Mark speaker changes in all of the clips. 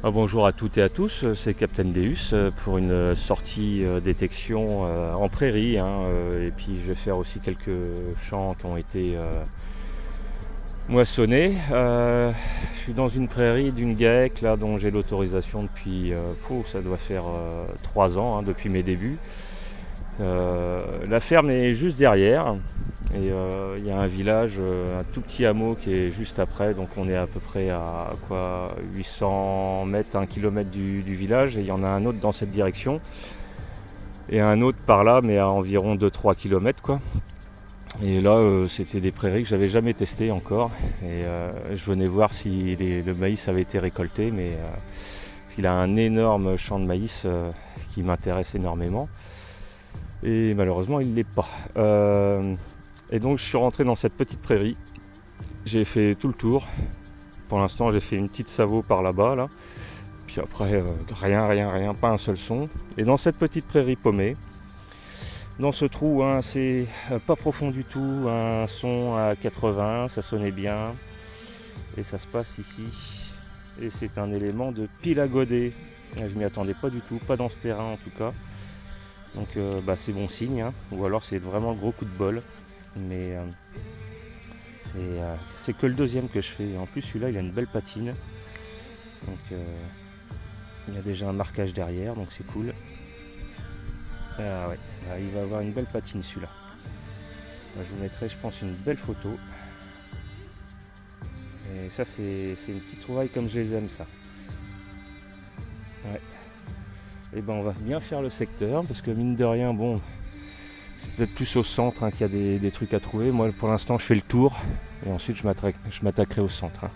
Speaker 1: Bonjour à toutes et à tous, c'est Captain Deus pour une sortie détection en prairie, hein, et puis je vais faire aussi quelques champs qui ont été moissonnés. Je suis dans une prairie d'une GAEC là, dont j'ai l'autorisation depuis, ça doit faire 3 ans, hein, depuis mes débuts. La ferme est juste derrière et il y a un village, un tout petit hameau qui est juste après, donc on est à peu près à 800 mètres, 1 km du village, et il y en a un autre dans cette direction et un autre par là, mais à environ 2-3 km quoi. Et là c'était des prairies que j'avais jamais testées encore, et je venais voir si le maïs avait été récolté, mais parce qu'il a un énorme champ de maïs qui m'intéresse énormément. Et malheureusement il ne l'est pas. Et donc je suis rentré dans cette petite prairie. J'ai fait tout le tour. Pour l'instant j'ai fait une petite Savo par là-bas là. Puis après rien, pas un seul son. Et dans cette petite prairie paumée, dans ce trou, hein, c'est pas profond du tout, un son à 80, ça sonnait bien. Et ça se passe ici. Et c'est un élément de pile à godet. Je m'y attendais pas du tout, pas dans ce terrain en tout cas. Donc c'est bon signe, hein. Ou alors c'est vraiment le gros coup de bol. Mais c'est que le deuxième que je fais. En plus celui-là il a une belle patine. Donc il y a déjà un marquage derrière, donc c'est cool. Ah ouais, il va avoir une belle patine celui-là. Je vous mettrai je pense une belle photo. Et ça c'est une petite trouvaille comme je les aime ça. Ouais. Et on va bien faire le secteur, parce que mine de rien, bon, c'est peut-être plus au centre, hein, qu'il y a des trucs à trouver. Moi pour l'instant je fais le tour et ensuite je m'attaquerai au centre, hein.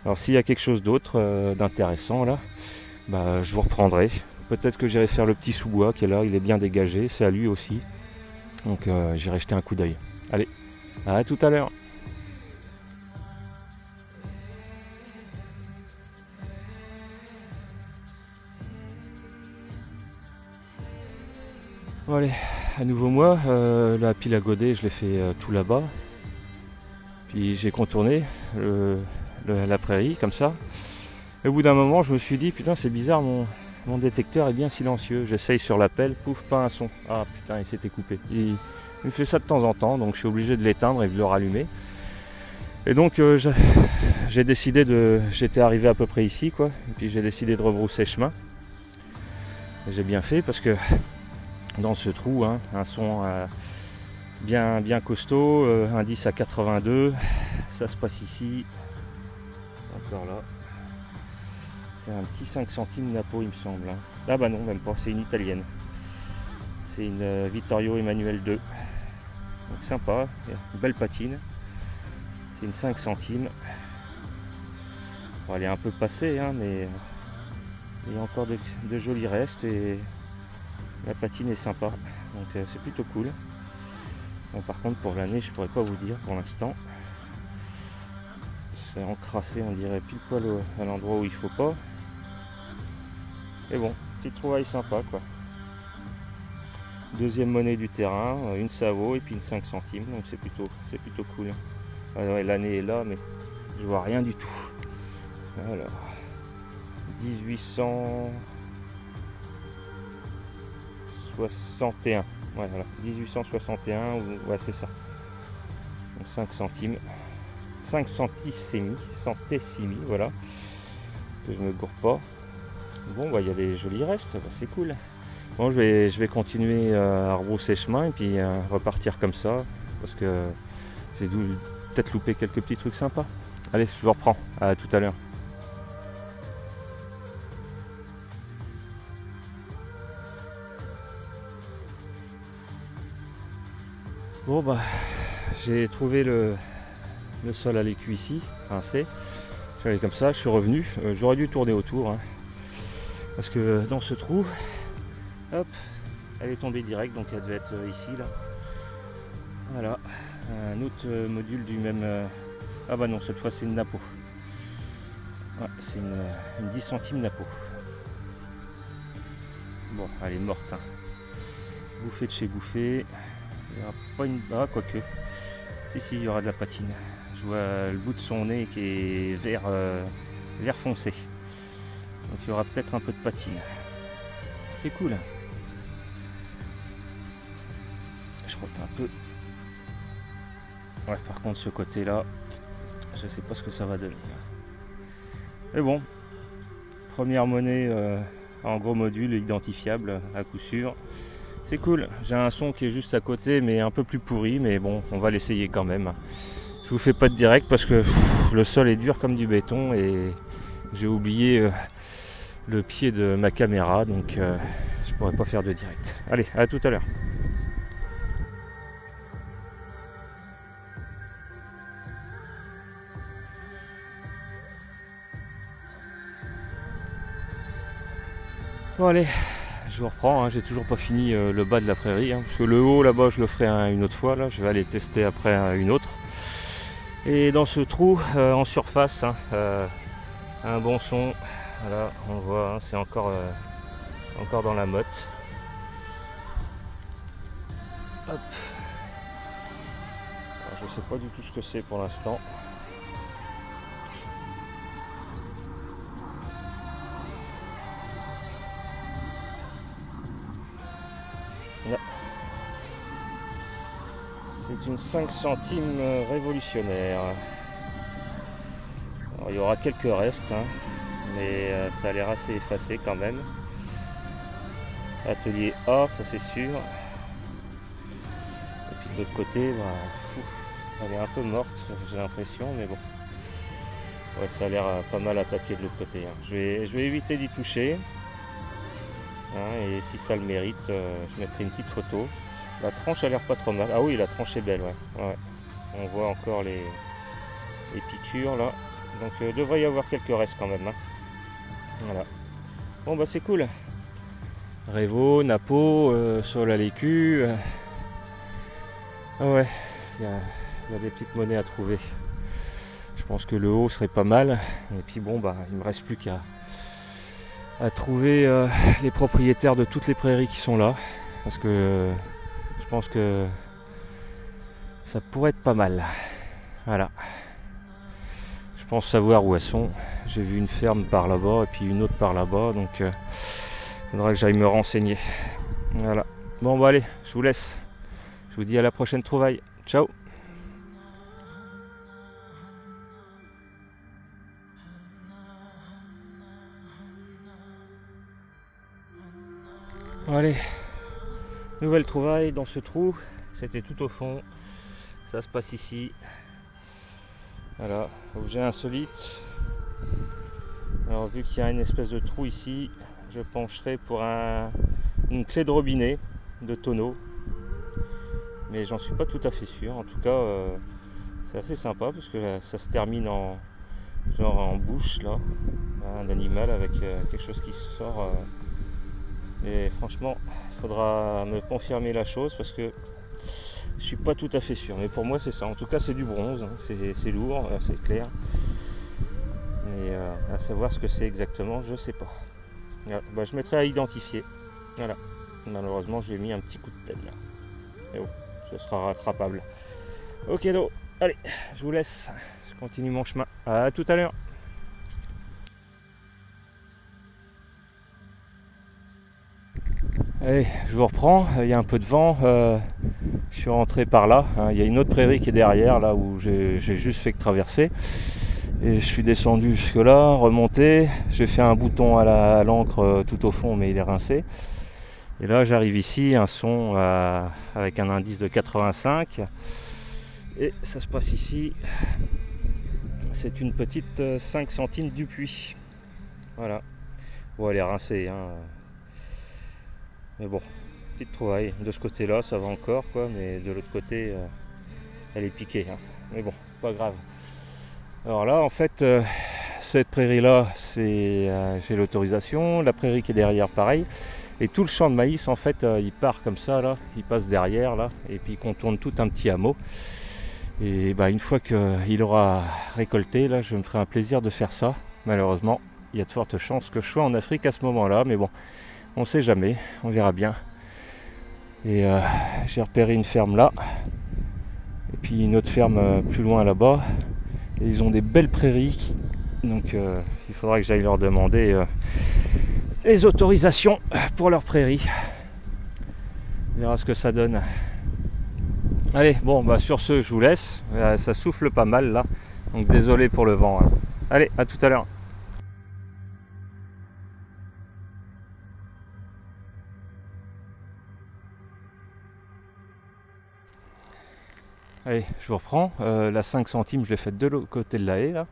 Speaker 1: Alors s'il y a quelque chose d'autre d'intéressant là, je vous reprendrai. Peut-être que j'irai faire le petit sous-bois qui est là, il est bien dégagé, c'est à lui aussi. Donc j'irai jeter un coup d'œil. Allez, à tout à l'heure. Bon allez, à nouveau moi, la pile à godet je l'ai fait tout là-bas. Puis j'ai contourné la prairie comme ça. Et au bout d'un moment je me suis dit putain c'est bizarre, mon détecteur est bien silencieux. J'essaye sur l'appel, pouf, pas un son. Ah putain il s'était coupé. Il me fait ça de temps en temps, donc je suis obligé de l'éteindre et de le rallumer. Et donc j'ai décidé j'étais arrivé à peu près ici quoi. Et puis j'ai décidé de rebrousser chemin. Et j'ai bien fait parce que dans ce trou, hein, un son bien costaud, indice à 82, ça se passe ici, encore là, c'est un petit 5 centimes Napo il me semble, hein. Ah bah non même pas, c'est une italienne, c'est une Vittorio Emanuele 2, donc sympa, une belle patine, c'est une 5 centimes, bon, elle est un peu passée, hein, mais il y a encore de jolis restes et la patine est sympa, donc c'est plutôt cool. Bon, par contre pour l'année je pourrais pas vous dire pour l'instant. C'est encrassé on dirait pile poil à l'endroit où il faut pas. Mais bon, petite trouvaille sympa quoi. Deuxième monnaie du terrain, une Savo et puis une 5 centimes, donc c'est plutôt cool. Alors, l'année est là mais je vois rien du tout. Alors 1861. Ouais, voilà, 1861, ouais c'est ça. Donc 5 centimes. 5 centissimi, voilà. Que je me gourre pas. Bon il y a des jolis restes, c'est cool. Bon je vais continuer à rebrousser chemin et puis repartir comme ça. Parce que j'ai dû peut-être louper quelques petits trucs sympas. Allez, je vous reprends, à tout à l'heure. Bon j'ai trouvé le sol à l'écu ici, rincé. J'allais comme ça, je suis revenu. J'aurais dû tourner autour, hein, parce que dans ce trou, hop, elle est tombée direct, donc elle devait être ici là. Voilà, un autre module du même. Ah bah non, cette fois c'est une Napo. Ouais, c'est une 10 centimes Napo. Bon, elle est morte, hein. Bouffée de chez bouffée. Il n'y aura pas une. Ah, quoique. Si, il y aura de la patine. Je vois le bout de son nez qui est vert foncé. Donc il y aura peut-être un peu de patine. C'est cool. Je rote un peu. Ouais, par contre ce côté-là, je sais pas ce que ça va donner. Mais bon, première monnaie en gros module identifiable à coup sûr. C'est cool. J'ai un son qui est juste à côté mais un peu plus pourri, mais bon, on va l'essayer quand même. Je vous fais pas de direct parce que le sol est dur comme du béton et j'ai oublié le pied de ma caméra, donc je pourrais pas faire de direct. Allez, à tout à l'heure. Bon allez, je vous reprends, hein. J'ai toujours pas fini le bas de la prairie, hein, parce que le haut là-bas je le ferai une autre fois, là je vais aller tester après une autre. Et dans ce trou en surface, hein, un bon son, voilà, on voit, hein, c'est encore dans la motte. Hop. Alors, je sais pas du tout ce que c'est pour l'instant. C'est une 5 centimes révolutionnaire. Alors, il y aura quelques restes, hein, mais ça a l'air assez effacé quand même. Atelier A, ça c'est sûr. Et puis de l'autre côté, elle est un peu morte, j'ai l'impression, mais bon. Ouais, ça a l'air pas mal attaqué de l'autre côté. Hein. Je vais éviter d'y toucher. Hein, et si ça le mérite, je mettrai une petite photo. La tranche a l'air pas trop mal. Ah oui, la tranche est belle, ouais. Ouais. On voit encore les piqûres là. Donc devrait y avoir quelques restes quand même. Hein. Voilà. Bon bah c'est cool. Révo, Napo, sol à l'écu. Ah ouais, il y a des petites monnaies à trouver. Je pense que le haut serait pas mal. Et puis bon bah il me reste plus qu'à trouver les propriétaires de toutes les prairies qui sont là. Parce que je pense que ça pourrait être pas mal. Voilà. Je pense savoir où elles sont. J'ai vu une ferme par là-bas et puis une autre par là-bas. Donc il faudra que j'aille me renseigner. Voilà. Bon bah allez, je vous laisse. Je vous dis à la prochaine trouvaille. Ciao. Allez. Nouvelle trouvaille dans ce trou. C'était tout au fond. Ça se passe ici. Voilà, objet insolite. Alors vu qu'il y a une espèce de trou ici, je pencherai pour une clé de robinet de tonneau. Mais j'en suis pas tout à fait sûr. En tout cas, c'est assez sympa parce que là, ça se termine en bouche là, un animal avec quelque chose qui sort. Et franchement, il faudra me confirmer la chose parce que je suis pas tout à fait sûr, mais pour moi c'est ça. En tout cas c'est du bronze, hein. C'est lourd, c'est clair. Mais à savoir ce que c'est exactement, je sais pas. Voilà. Bah, je mettrai à identifier. Voilà. Malheureusement j'ai mis un petit coup de pelle là. Mais bon, ce sera rattrapable. Ok donc, allez, je vous laisse. Je continue mon chemin. À tout à l'heure. Allez, je vous reprends, il y a un peu de vent, je suis rentré par là, hein. Il y a une autre prairie qui est derrière, là où j'ai juste fait que traverser. Et je suis descendu jusque là, remonté, j'ai fait un bouton à l'encre tout au fond mais il est rincé. Et là j'arrive ici, un son avec un indice de 85. Et ça se passe ici, c'est une petite 5 centimes du puits. Voilà, bon elle est rincée, hein. Mais bon, petite trouvaille. De ce côté-là, ça va encore, quoi, mais de l'autre côté, elle est piquée. Hein. Mais bon, pas grave. Alors là, en fait, cette prairie-là, j'ai l'autorisation. La prairie qui est derrière, pareil. Et tout le champ de maïs, en fait, il part comme ça, là. Il passe derrière, là. Et puis il contourne tout un petit hameau. Et bah, une fois qu'il aura récolté, là, je me ferai un plaisir de faire ça. Malheureusement, il y a de fortes chances que je sois en Afrique à ce moment-là. Mais bon. On sait jamais, on verra bien. Et j'ai repéré une ferme là. Et puis une autre ferme plus loin là-bas. Et ils ont des belles prairies Donc il faudra que j'aille leur demander les autorisations pour leur prairie. On verra ce que ça donne. Allez, bon, bah sur ce, je vous laisse. Ça souffle pas mal là, donc désolé pour le vent. Hein. Allez, à tout à l'heure. Allez, je vous reprends. La 5 centimes, je l'ai faite de l'autre côté de la haie là.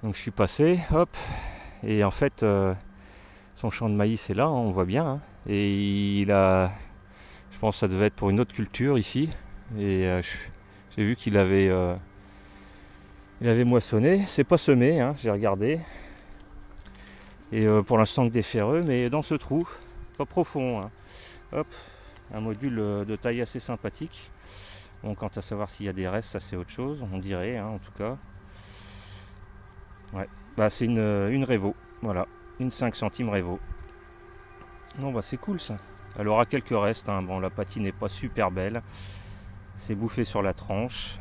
Speaker 1: Donc je suis passé, hop. Et en fait, son champ de maïs est là, hein, on voit bien. Hein. Et il a, je pense que ça devait être pour une autre culture ici. Et j'ai vu qu'il avait moissonné. C'est pas semé, hein, j'ai regardé. Et pour l'instant que des ferreux, mais dans ce trou, pas profond. Hein. Hop, un module de taille assez sympathique. Bon, quant à savoir s'il y a des restes, ça c'est autre chose, on dirait, hein, en tout cas. Ouais, bah c'est une Revo, voilà, une 5 centimes Revo. Non, bah c'est cool ça. Elle aura quelques restes, hein. Bon, la patine n'est pas super belle. C'est bouffé sur la tranche.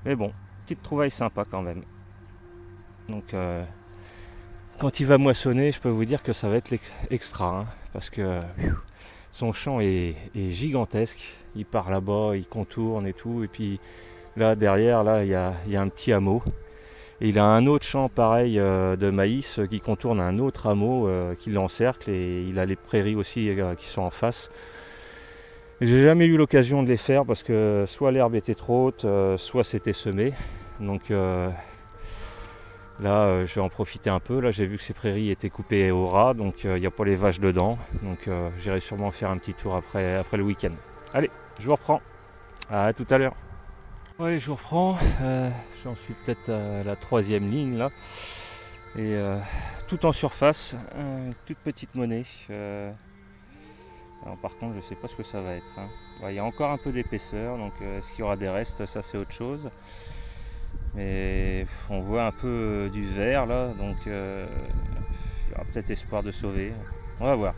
Speaker 1: Mais bon, petite trouvaille sympa quand même. Donc, quand il va moissonner, je peux vous dire que ça va être extra, hein, parce que son champ est gigantesque. Il part là-bas, il contourne et tout. Et puis là, derrière, là, il y a un petit hameau. Et il a un autre champ pareil de maïs qui contourne un autre hameau qui l'encercle. Et il a les prairies aussi qui sont en face. J'ai jamais eu l'occasion de les faire parce que soit l'herbe était trop haute, soit c'était semé. Donc là, je vais en profiter un peu. Là, j'ai vu que ces prairies étaient coupées au ras, donc il n'y a pas les vaches dedans. Donc j'irai sûrement faire un petit tour après le week-end. Allez, je vous reprends. À tout à l'heure. Oui, je vous reprends. J'en suis peut-être à la 3e ligne là. Et tout en surface, une toute petite monnaie. Alors, par contre, je ne sais pas ce que ça va être. Hein. Ouais, il y a encore un peu d'épaisseur, donc est-ce qu'il y aura des restes, ça c'est autre chose. Mais on voit un peu du vert là, donc il y aura peut-être espoir de sauver. On va voir.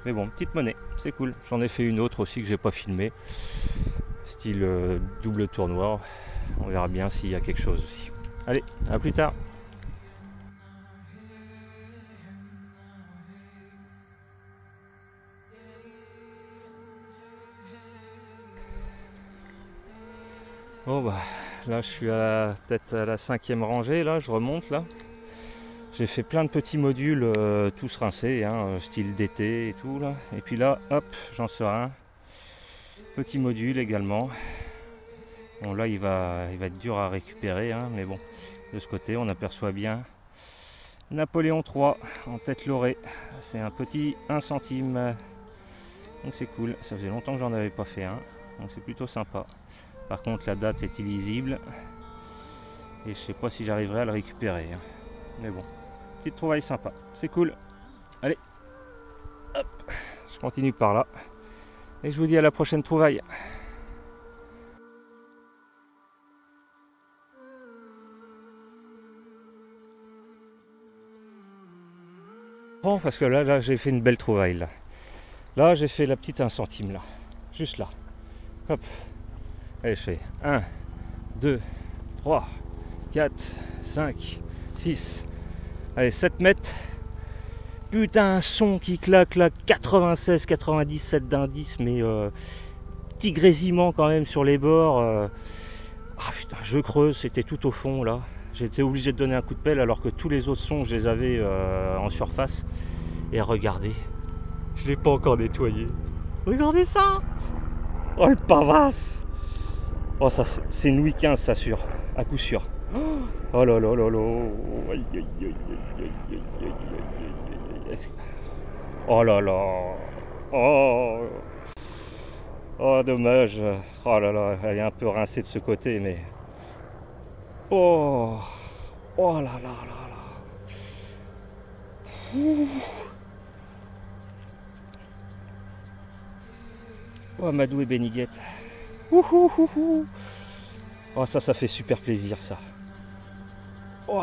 Speaker 1: Mais bon, petite monnaie, c'est cool. J'en ai fait une autre aussi que j'ai pas filmée. Style double tournoir. On verra bien s'il y a quelque chose aussi. Allez, à plus tard. Bon bah là je suis peut-être à la 5e rangée, là je remonte là. J'ai fait plein de petits modules tous rincés, hein, style d'été et tout là. Et puis là, hop, j'en sors un. Petit module également. Bon là il va être dur à récupérer, hein, mais bon, de ce côté on aperçoit bien Napoléon III en tête laurée. C'est un petit 1 centime. Donc c'est cool, ça faisait longtemps que j'en avais pas fait un. Donc c'est plutôt sympa. Par contre la date est illisible et je sais pas si j'arriverai à le récupérer, hein. Mais bon, petite trouvaille sympa, c'est cool. Allez, hop, je continue par là et je vous dis à la prochaine trouvaille. Bon, parce que là j'ai fait une belle trouvaille là. Là j'ai fait la petite 1 centime là, juste là. Hop. Allez, je fais 1, 2, 3, 4, 5, 6, allez, 7 mètres. Putain, un son qui claque là, 96, 97 d'indice, mais petit grésillement quand même sur les bords. Ah putain, je creuse, c'était tout au fond là. J'étais obligé de donner un coup de pelle alors que tous les autres sons, je les avais en surface. Et regardez, je ne l'ai pas encore nettoyé. Regardez ça! Oh le pavasse! Oh ça c'est une Louis XV ça sûr, à coup sûr. Oh là là là là. Oh là là. Oh. Oh dommage. Oh là là, elle est un peu rincée de ce côté mais. Oh. Oh là là là là. Oh Madou et Béniguette. Oh ça fait super plaisir ça. Oh,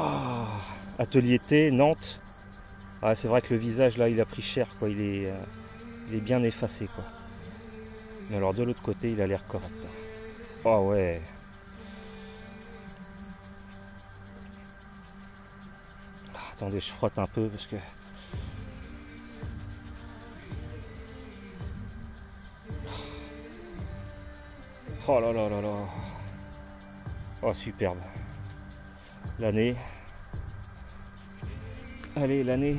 Speaker 1: atelier T, Nantes. Ah, c'est vrai que le visage là il a pris cher quoi, il est bien effacé quoi. Mais alors de l'autre côté il a l'air correct. Oh ouais. attendez, je frotte un peu parce que... Oh là là là là. Oh, superbe. L'année. Allez, l'année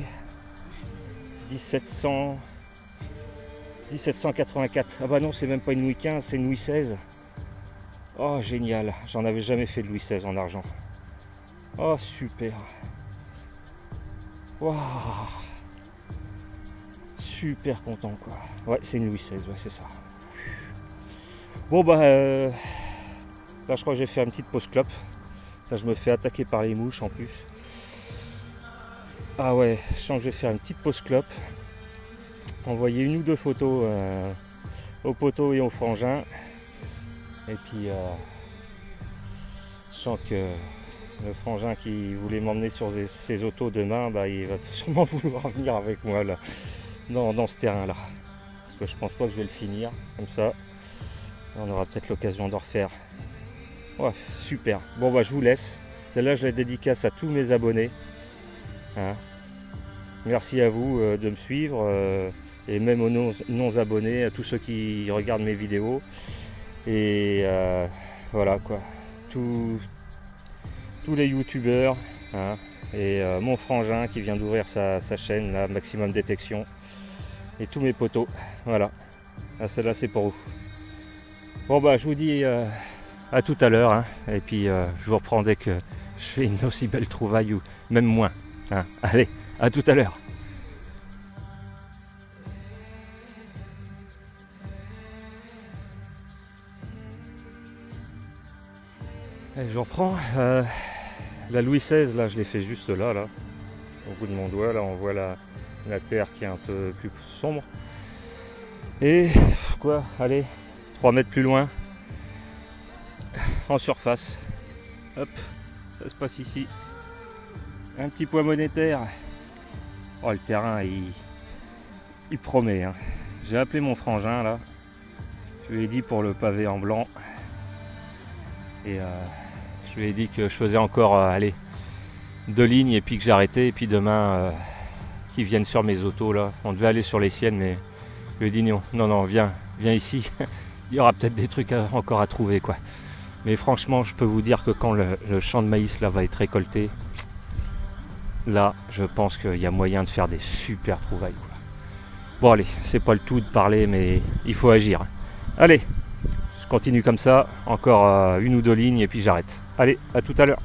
Speaker 1: 1784. Ah bah non, c'est même pas une Louis XV, c'est une Louis XVI. Oh, génial. J'en avais jamais fait de Louis XVI en argent. Oh, super. Waouh. Super content, quoi. Ouais, c'est une Louis XVI, ouais, c'est ça. Bon, bah, là, je crois que j'ai fait une petite pause clope. Là, je me fais attaquer par les mouches en plus. Ah ouais, je sens que je vais faire une petite pause clope. Envoyer une ou deux photos au poteau et au frangin. Et puis, je sens que le frangin qui voulait m'emmener sur ses autos demain, bah, il va sûrement vouloir venir avec moi là, dans ce terrain là. Parce que je pense pas que je vais le finir comme ça. On aura peut-être l'occasion d'en refaire. Ouais, super. Bon bah je vous laisse. Celle-là je la dédicace à tous mes abonnés. Hein. Merci à vous de me suivre et même aux non-abonnés, à tous ceux qui regardent mes vidéos. Et voilà quoi. Tous les youtubeurs, hein, et mon frangin qui vient d'ouvrir sa chaîne, là, Maximum Détection, et tous mes potos, voilà, ah, celle-là c'est pour vous. Bon bah je vous dis à tout à l'heure, hein, et puis je vous reprends dès que je fais une aussi belle trouvaille, ou même moins, hein. Allez, à tout à l'heure. Allez, je reprends. La Louis XVI, là, je l'ai fait juste là, au bout de mon doigt. Là, on voit la terre qui est un peu plus sombre. Et quoi, allez, 3 mètres plus loin, en surface. Hop, ça se passe ici. Un petit poids monétaire. Oh, le terrain, il promet. Hein. J'ai appelé mon frangin, là. Je lui ai dit pour le pavé en blanc. Et je lui ai dit que je faisais encore, allez, 2 lignes et puis que j'arrêtais. Et puis demain, qu'ils viennent sur mes autos, là. On devait aller sur les siennes, mais je lui ai dit non, viens ici. Il y aura peut-être des trucs encore à trouver, quoi. Mais franchement, je peux vous dire que quand le champ de maïs, là, va être récolté, là, je pense qu'il y a moyen de faire des super trouvailles, quoi. Bon, allez, c'est pas le tout de parler, mais il faut agir. Allez, je continue comme ça, encore 1 ou 2 lignes et puis j'arrête. Allez, à tout à l'heure.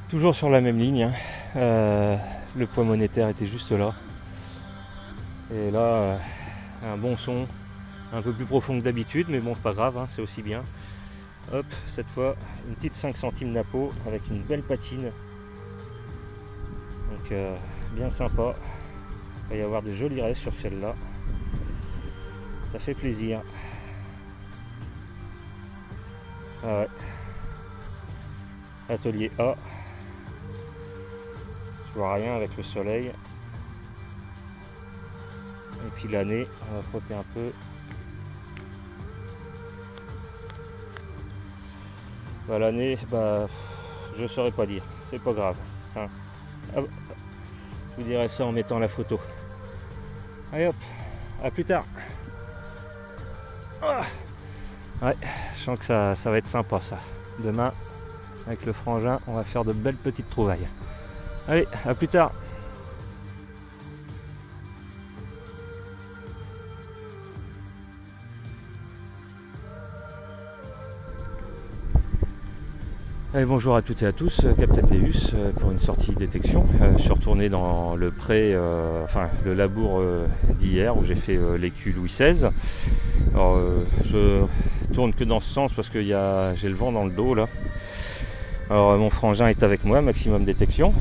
Speaker 1: Toujours sur la même ligne, hein. Le poids monétaire était juste là. Et là, un bon son, un peu plus profond que d'habitude, mais bon, c'est pas grave, hein, c'est aussi bien. Hop, cette fois, une petite 5 centimes napo avec une belle patine. Donc, bien sympa. Il va y avoir de jolis restes sur celle-là. Ça fait plaisir. Ah ouais. Atelier A. Je vois rien avec le soleil. Et puis l'année, on va frotter un peu. Bah, l'année, bah, je saurais pas dire. C'est pas grave. Hein. Ah, je vous dirai ça en mettant la photo. Allez hop, à plus tard. Ah. Ouais, je sens que ça va être sympa ça. Demain, avec le frangin, on va faire de belles petites trouvailles. Allez, à plus tard. Allez, bonjour à toutes et à tous, Captain Deus pour une sortie détection. Je suis retourné dans le pré, enfin le labour d'hier où j'ai fait l'écu Louis XVI. Alors je tourne que dans ce sens parce que j'ai le vent dans le dos là. Alors mon frangin est avec moi, Maximum Détection.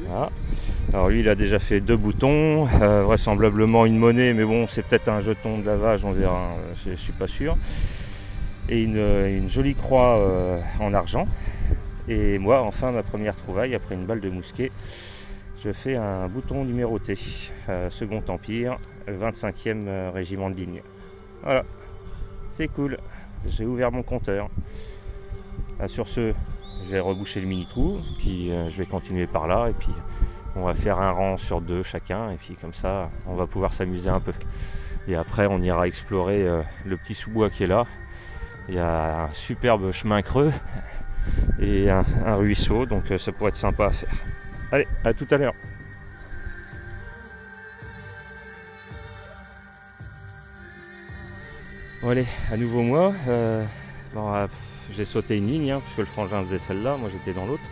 Speaker 1: Voilà. Alors lui il a déjà fait 2 boutons, vraisemblablement une monnaie, mais bon c'est peut-être un jeton de lavage, on verra, je suis pas sûr. Et une jolie croix en argent. Et moi, enfin, ma première trouvaille, après une balle de mousquet, je fais un bouton numéroté, Second Empire, 25e régiment de ligne. Voilà, c'est cool, j'ai ouvert mon compteur. Sur ce, je vais reboucher le mini trou, puis je vais continuer par là, et puis on va faire un rang sur 2 chacun, et puis comme ça on va pouvoir s'amuser un peu. Et après on ira explorer le petit sous-bois qui est là. Il y a un superbe chemin creux et un ruisseau, donc ça pourrait être sympa à faire. Allez, à tout à l'heure. Bon allez, à nouveau moi. J'ai sauté une ligne, puisque le frangin faisait celle-là, moi j'étais dans l'autre.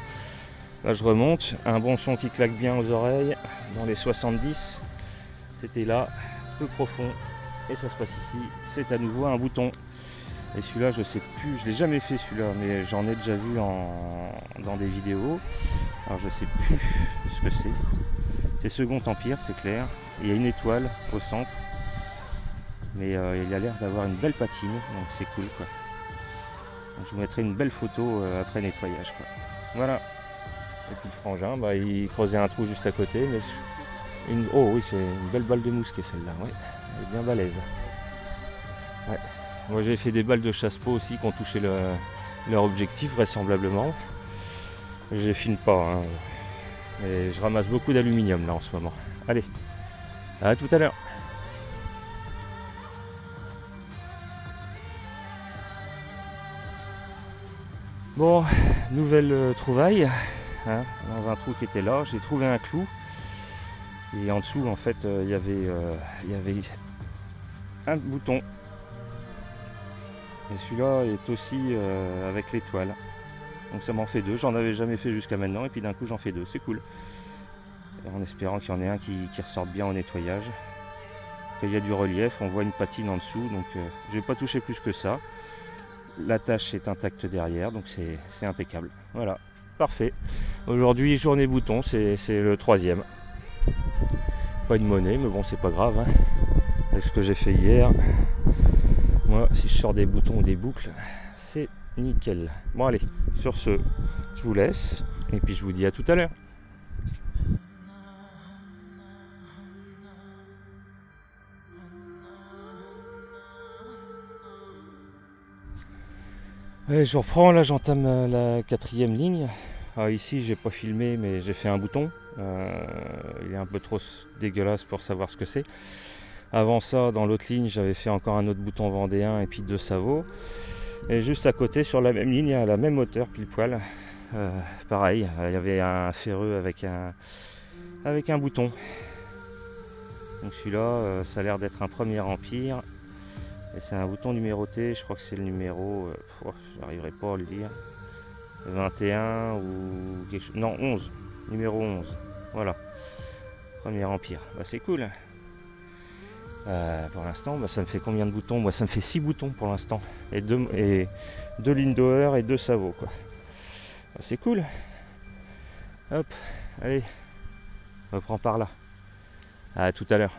Speaker 1: Là je remonte, un bon son qui claque bien aux oreilles, dans les 70. C'était là, peu profond, et ça se passe ici. C'est à nouveau un bouton. Et celui-là, je sais plus, je l'ai jamais fait celui-là, mais j'en ai déjà vu dans des vidéos. Alors je sais plus ce que c'est. C'est Second Empire, c'est clair. Et il y a une étoile au centre. Mais il a l'air d'avoir une belle patine, donc c'est cool quoi. Donc, je vous mettrai une belle photo après nettoyage quoi. Voilà. Et puis le frangin, il creusait un trou juste à côté. Mais oh oui, c'est une belle balle de mousse qui est celle-là, ouais. Elle est bien balèze. Ouais. Moi j'ai fait des balles de chasse-peau aussi qui ont touché leur objectif vraisemblablement. Je les filme pas, et je ramasse beaucoup d'aluminium là en ce moment. Allez, à tout à l'heure. Bon, nouvelle trouvaille, dans un trou qui était là, j'ai trouvé un clou. Et en dessous en fait il y avait un bouton. Et celui-là est aussi avec l'étoile. Donc ça m'en fait 2. J'en avais jamais fait jusqu'à maintenant. Et puis d'un coup j'en fais 2. C'est cool. Et en espérant qu'il y en ait un qui ressorte bien au nettoyage. Il y a du relief. On voit une patine en dessous. Donc je vais pas toucher plus que ça. L'attache est intacte derrière. Donc c'est impeccable. Voilà. Parfait. Aujourd'hui journée bouton. C'est le 3e. Pas une monnaie. Mais bon c'est pas grave. Avec ce que j'ai fait hier. Moi, si je sors des boutons ou des boucles, c'est nickel. Bon allez, sur ce, je vous laisse et puis je vous dis à tout à l'heure. Allez, je reprends, là j'entame la 4e ligne. Alors ici j'ai pas filmé mais j'ai fait un bouton. Il est un peu trop dégueulasse pour savoir ce que c'est. Avant ça, dans l'autre ligne, j'avais fait encore un autre bouton vendéen et puis 2 sabots. Et juste à côté, sur la même ligne, à la même hauteur, pile poil, pareil, il y avait un ferreux avec un bouton. Donc celui-là, ça a l'air d'être un Premier Empire. Et c'est un bouton numéroté, je crois que c'est le numéro, j'arriverai pas à le dire, 21 ou quelque chose, non 11, numéro 11, voilà, Premier Empire, c'est cool. Pour l'instant, ça me fait combien de boutons? Moi, ça me fait 6 boutons pour l'instant. Et 2 Lindauer et 2 sabots, quoi. C'est cool. Hop, allez. On reprend par là. À tout à l'heure.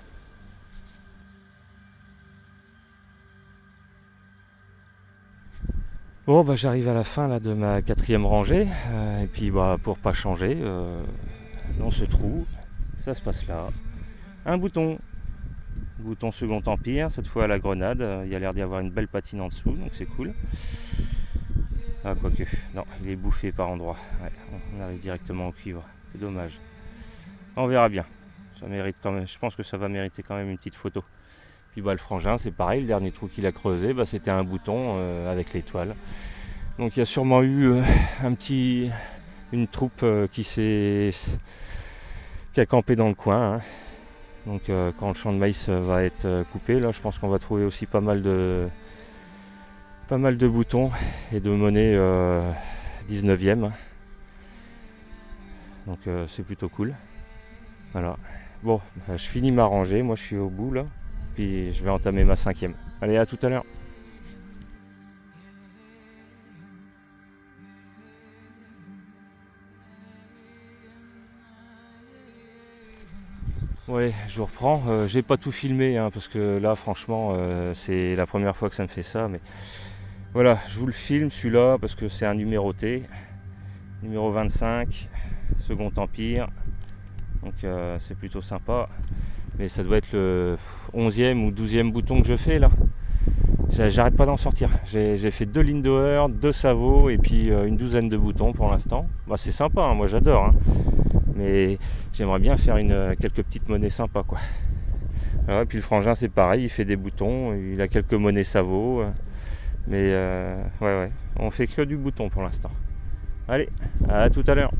Speaker 1: Bon, j'arrive à la fin là, de ma 4e rangée. Et puis, pour pas changer, dans ce trou, ça se passe là. Un bouton. Bouton Second Empire, cette fois à la grenade. Il y a l'air d'y avoir une belle patine en dessous, donc c'est cool. Ah, quoique, non, il est bouffé par endroits. Ouais, on arrive directement au cuivre, c'est dommage. On verra bien. Ça mérite quand même, je pense que ça va mériter quand même une petite photo. Puis le frangin, c'est pareil, le dernier trou qu'il a creusé, c'était un bouton avec l'étoile. Donc il y a sûrement eu une troupe qui a campé dans le coin. Donc quand le champ de maïs va être coupé, là je pense qu'on va trouver aussi pas mal de boutons et de monnaie 19e. Donc c'est plutôt cool. Voilà. Bon, je finis ma rangée, moi je suis au bout là, puis je vais entamer ma 5e. Allez, à tout à l'heure. Ouais, je vous reprends. J'ai pas tout filmé parce que là, franchement, c'est la première fois que ça me fait ça. Mais voilà, je vous le filme celui-là parce que c'est un numéroté, numéro 25, Second Empire. Donc c'est plutôt sympa. Mais ça doit être le 11e ou 12e bouton que je fais là j'arrête pas d'en sortir. J'ai fait 2 Lindauer, 2 Savot et puis une douzaine de boutons pour l'instant. Bah, c'est sympa, hein, moi j'adore. Hein. Mais j'aimerais bien faire quelques petites monnaies sympas, quoi. Alors, et puis le frangin c'est pareil, il fait des boutons, il a quelques monnaies Savot. Mais ouais, on fait que du bouton pour l'instant. Allez, à tout à l'heure.